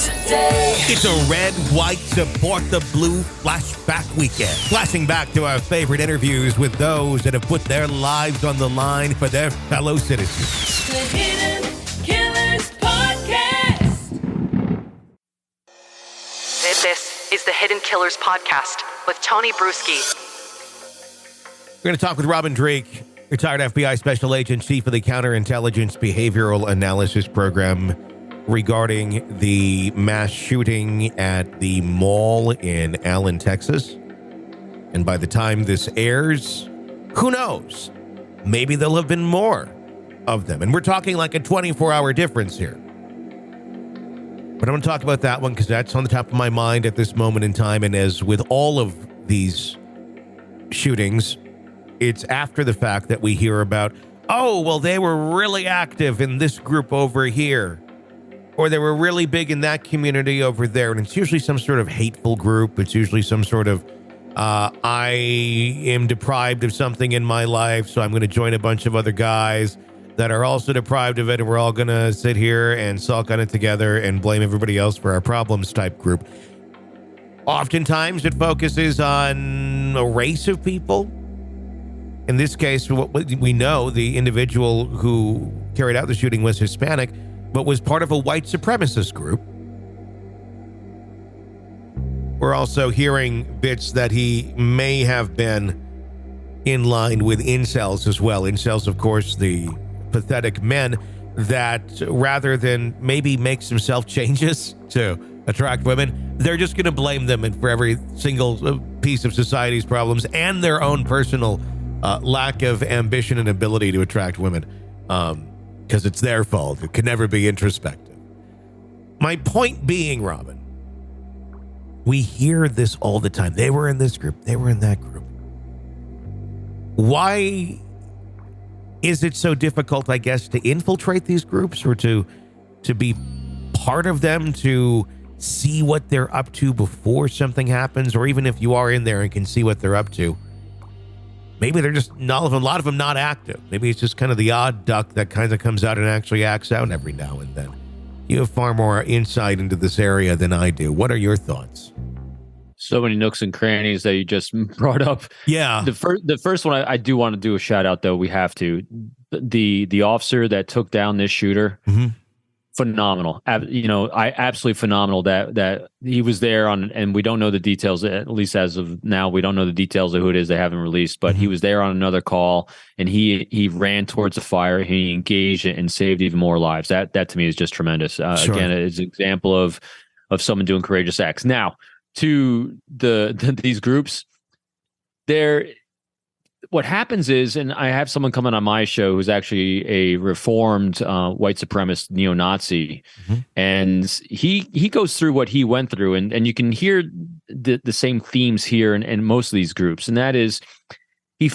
today. It's a red, white, support the blue flashback weekend. Flashing back to our favorite interviews with those that have put their lives on the line for their fellow citizens. The Hidden Killers Podcast. This is the Hidden Killers Podcast with Tony Brueski. We're going to talk with Robin Drake, retired FBI Special Agent, Chief of the Counterintelligence Behavioral Analysis Program, regarding the mass shooting at the mall in Allen, Texas. And by the time this airs, who knows? Maybe there'll have been more of them. And we're talking like a 24-hour difference here. But I'm going to talk about that one because that's on the top of my mind at this moment in time. And as with all of these shootings, it's after the fact that we hear about, oh, well, they were really active in this group over here, or they were really big in that community over there. And it's usually some sort of hateful group. It's usually some sort of, I am deprived of something in my life, so I'm going to join a bunch of other guys that are also deprived of it, and we're all going to sit here and sulk on it together and blame everybody else for our problems type group. Oftentimes, it focuses on a race of people. In this case, what we know, the individual who carried out the shooting was Hispanic, but was part of a white supremacist group. We're also hearing bits that he may have been in line with incels as well. Incels, of course, the pathetic men that rather than maybe make some self-changes to attract women, they're just going to blame them for every single piece of society's problems and their own personal lack of ambition and ability to attract women. Because it's their fault. It can never be introspective. My point being, Robin, we hear this all the time. They were in this group. They were in that group. Why is it so difficult, I guess, to infiltrate these groups or to be part of them, to see what they're up to before something happens, or even if you are in there and can see what they're up to? Maybe they're just, a lot of them not active. Maybe it's just kind of the odd duck that kind of comes out and actually acts out every now and then. You have far more insight into this area than I do. What are your thoughts? So many nooks and crannies that you just brought up. Yeah. The first one, I do want to do a shout out, though. We have to. The officer that took down this shooter, phenomenal. Absolutely phenomenal that he was there on, and we don't know the details, at least as of now, we don't know the details of who it is. They haven't released, but he was there on another call, and he ran towards the fire. He engaged and saved even more lives. That to me is just tremendous. Sure. Again, it's an example of someone doing courageous acts. Now, to these groups, what happens is, and I have someone coming on my show who's actually a reformed white supremacist neo-Nazi, and he goes through what he went through, and you can hear the same themes here in most of these groups, and that is he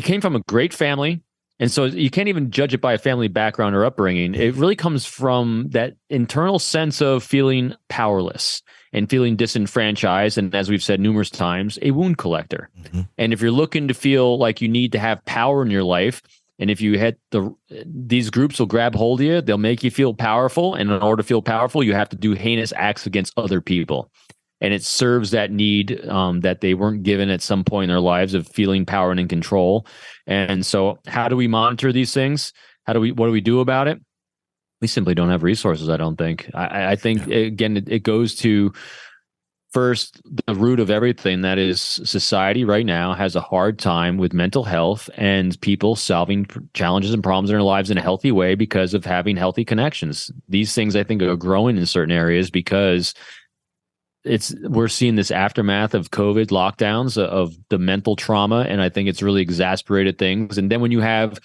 came from a great family, and so you can't even judge it by a family background or upbringing. It really comes from that internal sense of feeling powerless and feeling disenfranchised, and as we've said numerous times, a wound collector. And if you're looking to feel like you need to have power in your life, and if you hit these groups will grab hold of you, they'll make you feel powerful, and in order to feel powerful, you have to do heinous acts against other people. And it serves that need that they weren't given at some point in their lives of feeling power and in control. And so how do we monitor these things? What do we do about it? We simply don't have resources, I don't think. I think, again, it goes to first the root of everything. That is, society right now has a hard time with mental health and people solving challenges and problems in their lives in a healthy way because of having healthy connections. These things, I think, are growing in certain areas because we're seeing this aftermath of COVID lockdowns, of the mental trauma, and I think it's really exacerbated things. And then when you have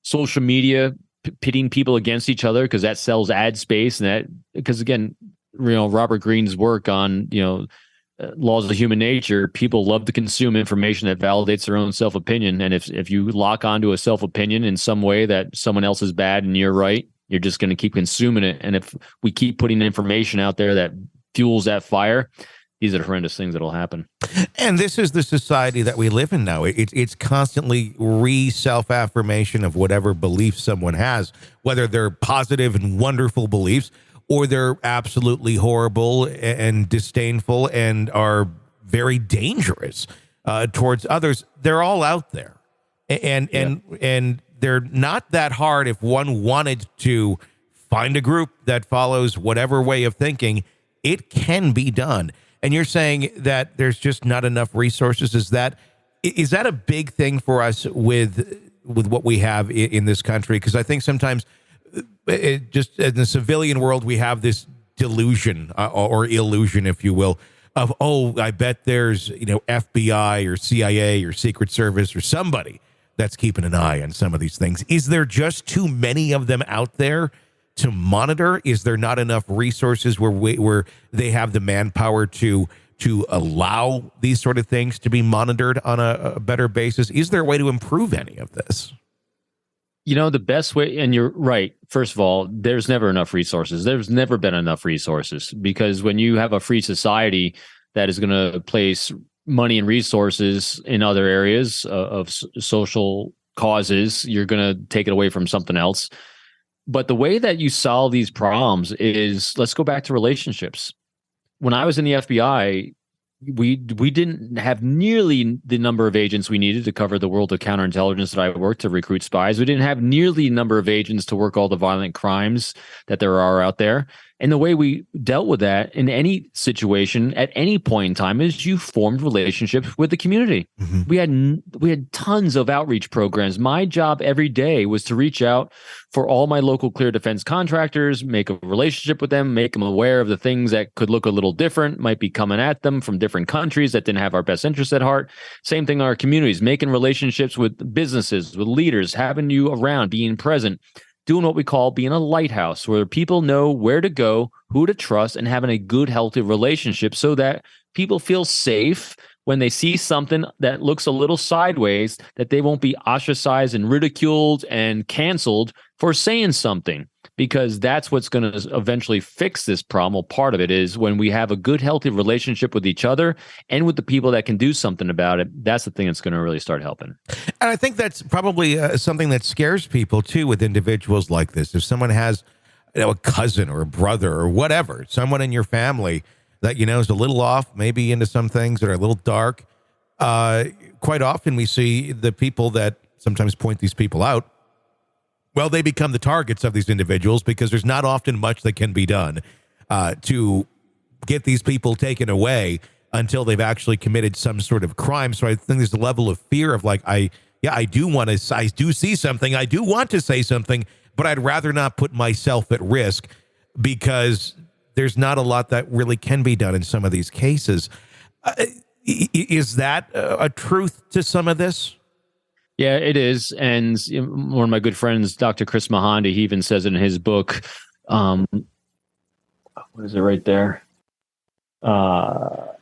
social media pitting people against each other because that sells ad space, and that, because again, Robert Greene's work on laws of human nature, people love to consume information that validates their own self-opinion, and if you lock onto a self-opinion in some way that someone else is bad and you're right, you're just going to keep consuming it. And if we keep putting information out there that fuels that fire, these are the horrendous things that'll happen. And this is the society that we live in now. It's constantly self-affirmation of whatever beliefs someone has, whether they're positive and wonderful beliefs or they're absolutely horrible and disdainful and are very dangerous towards others. They're all out there, and they're not that hard if one wanted to find a group that follows whatever way of thinking. It can be done. And you're saying that there's just not enough resources. Is that a big thing for us with what we have in this country? Because I think sometimes just in the civilian world, we have this delusion or illusion, if you will, of, oh, I bet there's, FBI or CIA or Secret Service or somebody that's keeping an eye on some of these things. Is there just too many of them out there to monitor? Is there not enough resources where they have the manpower to allow these sort of things to be monitored on a better basis? Is there a way to improve any of this? The best way, and you're right, first of all, there's never enough resources. There's never been enough resources, because when you have a free society that is going to place money and resources in other areas of social causes, you're going to take it away from something else. But the way that you solve these problems is, let's go back to relationships. When I was in the FBI, we didn't have nearly the number of agents we needed to cover the world of counterintelligence that I worked to recruit spies. We didn't have nearly the number of agents to work all the violent crimes that there are out there. And the way we dealt with that in any situation at any point in time is you formed relationships with the community. Mm-hmm. We had tons of outreach programs. My job every day was to reach out for all my local clear defense contractors, make a relationship with them, make them aware of the things that could look a little different, might be coming at them from different countries that didn't have our best interests at heart. Same thing in our communities, making relationships with businesses, with leaders, having you around, being present. Doing what we call being a lighthouse, where people know where to go, who to trust, and having a good, healthy relationship so that people feel safe when they see something that looks a little sideways, that they won't be ostracized and ridiculed and canceled for saying something, because that's what's going to eventually fix this problem. Well, part of it is when we have a good, healthy relationship with each other and with the people that can do something about it. That's the thing that's going to really start helping. And I think that's probably something that scares people too with individuals like this. If someone has, a cousin or a brother or whatever, someone in your family that is a little off, maybe into some things that are a little dark. Quite often we see the people that sometimes point these people out. Well, they become the targets of these individuals because there's not often much that can be done to get these people taken away until they've actually committed some sort of crime. So I think there's a level of fear of I do see something. I do want to say something, but I'd rather not put myself at risk because there's not a lot that really can be done in some of these cases. Is that a truth to some of this? Yeah, it is. And one of my good friends, Dr. Chris Mahandi, he even says it in his book. What is it right there? What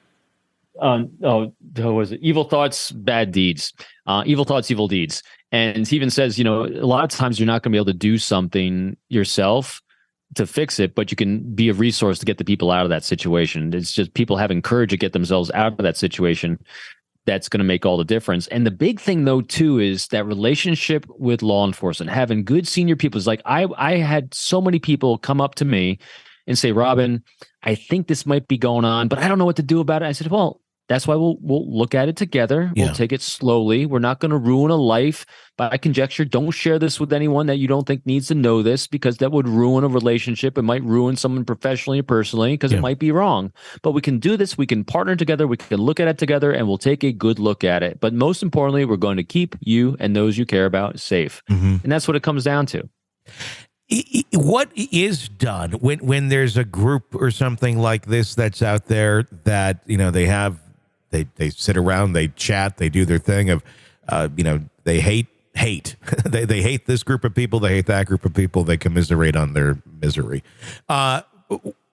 was it? Evil Thoughts, Bad Deeds. Evil Thoughts, Evil Deeds. And he even says, a lot of times you're not going to be able to do something yourself to fix it, but you can be a resource to get the people out of that situation. It's just people having courage to get themselves out of that situation that's going to make all the difference. And the big thing, though, too, is that relationship with law enforcement, having good senior people. Is like I had so many people come up to me and say, Robin, I think this might be going on, but I don't know what to do about it. I said, well, that's why we'll look at it together. Yeah. We'll take it slowly. We're not going to ruin a life by conjecture. Don't share this with anyone that you don't think needs to know this, because that would ruin a relationship. It might ruin someone professionally or personally because it might be wrong. But we can do this. We can partner together. We can look at it together, and we'll take a good look at it. But most importantly, we're going to keep you and those you care about safe. Mm-hmm. And that's what it comes down to. What is done when there's a group or something like this that's out there that, they sit around, they chat, they do their thing of, they hate. they hate this group of people. They hate that group of people. They commiserate on their misery.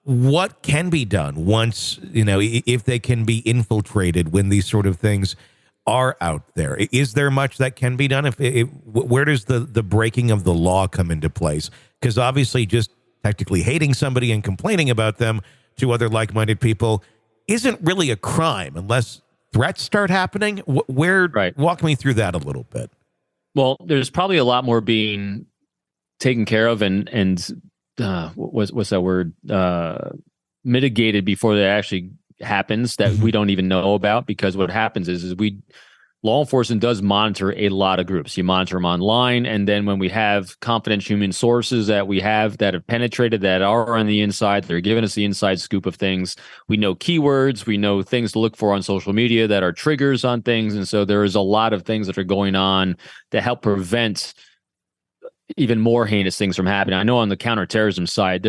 What can be done once, if they can be infiltrated when these sort of things are out there? Is there much that can be done? Where does the breaking of the law come into place? Because obviously just technically hating somebody and complaining about them to other like-minded people isn't really a crime unless threats start happening. Walk me through that a little bit. Well, there's probably a lot more being taken care of and what's that word? Mitigated before that actually happens, that we don't even know about, because what happens is law enforcement does monitor a lot of groups. You monitor them online, and then when we have confident human sources that have penetrated, that are on the inside, they're giving us the inside scoop of things. We know keywords, we know things to look for on social media that are triggers on things, and so there is a lot of things that are going on that help prevent even more heinous things from happening. I know on the counterterrorism side,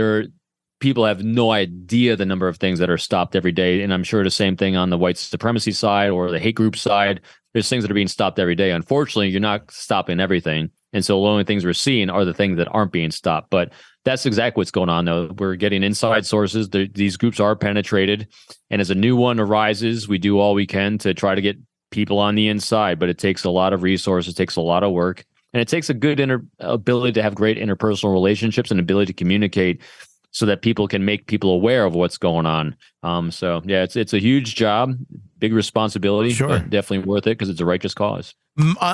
people have no idea the number of things that are stopped every day, and I'm sure the same thing on the white supremacy side or the hate group side. There's things that are being stopped every day. Unfortunately, you're not stopping everything. And so the only things we're seeing are the things that aren't being stopped. But that's exactly what's going on, though. We're getting inside sources. These groups are penetrated. And as a new one arises, we do all we can to try to get people on the inside. But it takes a lot of resources, it takes a lot of work. And it takes a good ability to have great interpersonal relationships and ability to communicate so that people can make people aware of what's going on. So yeah, it's a huge job, big responsibility, sure, but definitely worth it because it's a righteous cause.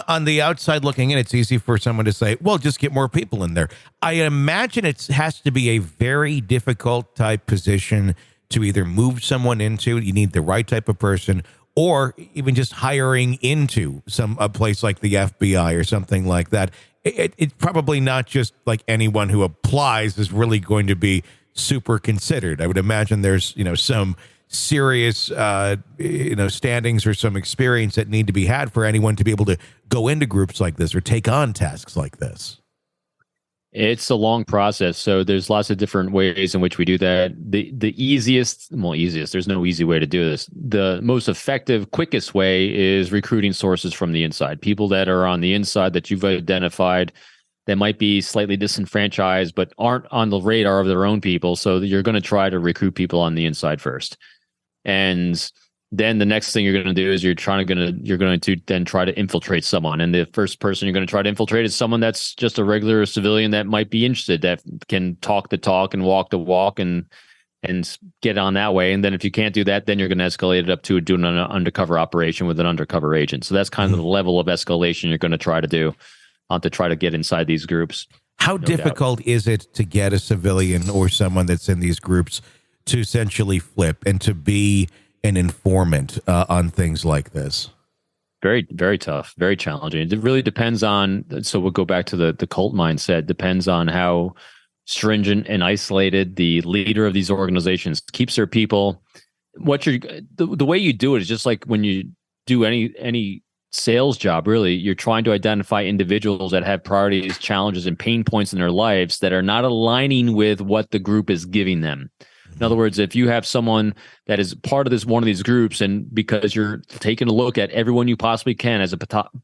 On the outside looking in, it's easy for someone to say, well, just get more people in there. I imagine it has to be a very difficult type position to either move someone into. You need the right type of person, or even just hiring into a place like the FBI or something like that. It's probably not just like anyone who applies is really going to be super considered. I would imagine there's, some serious, standings or some experience that need to be had for anyone to be able to go into groups like this or take on tasks like this. It's a long process. So there's lots of different ways in which we do that. The easiest, there's no easy way to do this. The most effective, quickest way is recruiting sources from the inside. People that are on the inside that you've identified that might be slightly disenfranchised, but aren't on the radar of their own people. So you're going to try to recruit people on the inside first. And then the next thing you're going to do is you're going to then try to infiltrate someone. And the first person you're going to try to infiltrate is someone that's just a regular civilian that might be interested, that can talk the talk and walk the walk and get on that way. And then if you can't do that, then you're going to escalate it up to doing an undercover operation with an undercover agent. So that's kind of the level of escalation you're going to try to do to try to get inside these groups. How difficult is it to get a civilian or someone that's in these groups to essentially flip and to be an informant on things like this? Very, very tough, very challenging. It really depends on, so we'll go back to the cult mindset, depends on how stringent and isolated the leader of these organizations keeps their people. The way you do it is just like when you do any sales job, really, you're trying to identify individuals that have priorities, challenges, and pain points in their lives that are not aligning with what the group is giving them. In other words, if you have someone that is part of one of these groups, and because you're taking a look at everyone you possibly can as a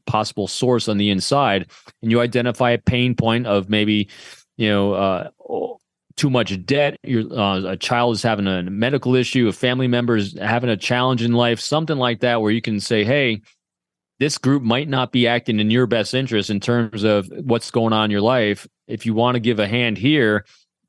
possible source on the inside, and you identify a pain point of maybe, too much debt, a child is having a medical issue, a family member is having a challenge in life, something like that, where you can say, hey, this group might not be acting in your best interest in terms of what's going on in your life. If you want to give a hand here,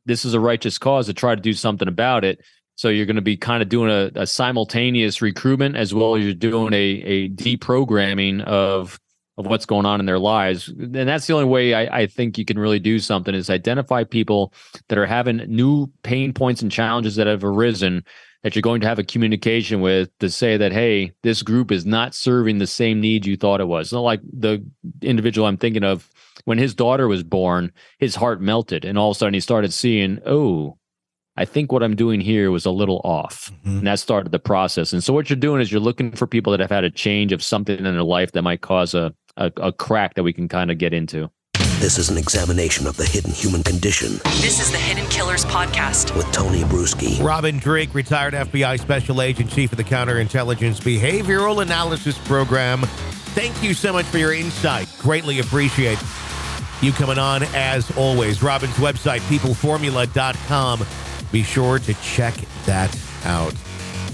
this is a righteous cause to try to do something about it. So you're going to be kind of doing a simultaneous recruitment as well as you're doing a deprogramming of what's going on in their lives. And that's the only way I think you can really do something, is identify people that are having new pain points and challenges that have arisen that you're going to have a communication with to say that, hey, this group is not serving the same needs you thought it was. It's not like the individual I'm thinking of, when his daughter was born, his heart melted, and all of a sudden he started seeing, oh, I think what I'm doing here was a little off. Mm-hmm. And that started the process. And so what you're doing is you're looking for people that have had a change of something in their life that might cause a crack that we can kind of get into. This is an examination of the hidden human condition. This is the Hidden Killers Podcast with Tony Brueski. Robin Drake, retired FBI Special Agent, Chief of the Counterintelligence Behavioral Analysis Program. Thank you so much for your insight. Greatly appreciate you coming on as always. Robin's website, peopleformula.com. Be sure to check that out.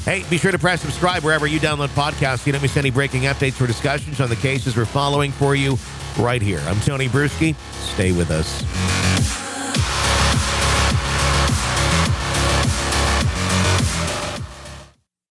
Hey, be sure to press subscribe wherever you download podcasts so you don't miss any breaking updates or discussions on the cases we're following for you right here. I'm Tony Brueski. Stay with us.